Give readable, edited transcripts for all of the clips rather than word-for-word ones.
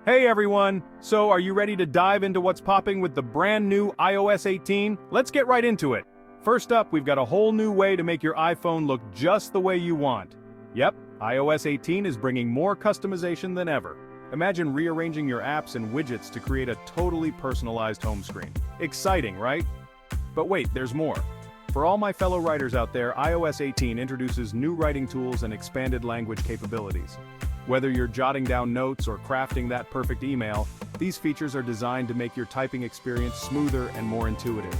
Hey everyone! So are you ready to dive into what's popping with the brand new iOS 18? Let's get right into it. First up, we've got a whole new way to make your iPhone look just the way you want. Yep, iOS 18 is bringing more customization than ever. Imagine rearranging your apps and widgets to create a totally personalized home screen. Exciting, right? But wait, there's more. For all my fellow writers out there, iOS 18 introduces new writing tools and expanded language capabilities. Whether you're jotting down notes or crafting that perfect email, these features are designed to make your typing experience smoother and more intuitive.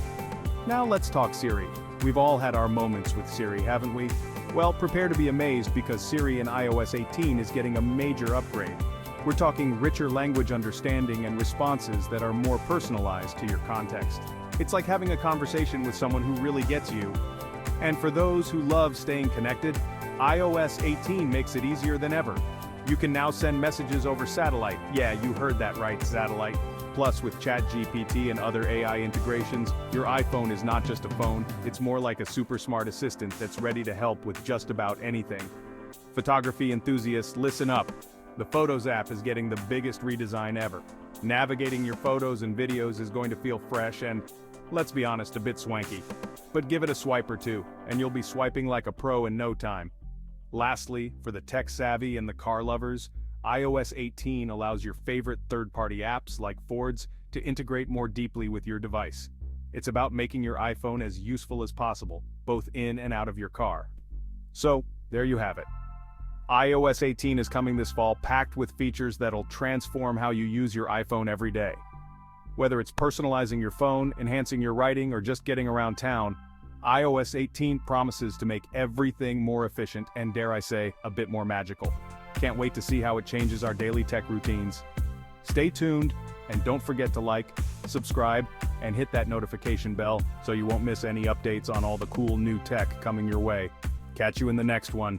Now let's talk Siri. We've all had our moments with Siri, haven't we? Well, prepare to be amazed because Siri in iOS 18 is getting a major upgrade. We're talking richer language understanding and responses that are more personalized to your context. It's like having a conversation with someone who really gets you. And for those who love staying connected, iOS 18 makes it easier than ever. You can now send messages over satellite. Yeah, you heard that right, satellite. Plus, with ChatGPT and other AI integrations, your iPhone is not just a phone, it's more like a super smart assistant that's ready to help with just about anything. Photography enthusiasts, listen up. The Photos app is getting the biggest redesign ever. Navigating your photos and videos is going to feel fresh and, let's be honest, a bit swanky. But give it a swipe or two, and you'll be swiping like a pro in no time. Lastly, for the tech-savvy and the car lovers, iOS 18 allows your favorite third-party apps like Ford's to integrate more deeply with your device. It's about making your iPhone as useful as possible, both in and out of your car. So, there you have it. iOS 18 is coming this fall packed with features that'll transform how you use your iPhone every day. Whether it's personalizing your phone, enhancing your writing, or just getting around town, iOS 18 promises to make everything more efficient and, dare I say, a bit more magical. Can't wait to see how it changes our daily tech routines. Stay tuned, and don't forget to like, subscribe, and hit that notification bell so you won't miss any updates on all the cool new tech coming your way. Catch you in the next one.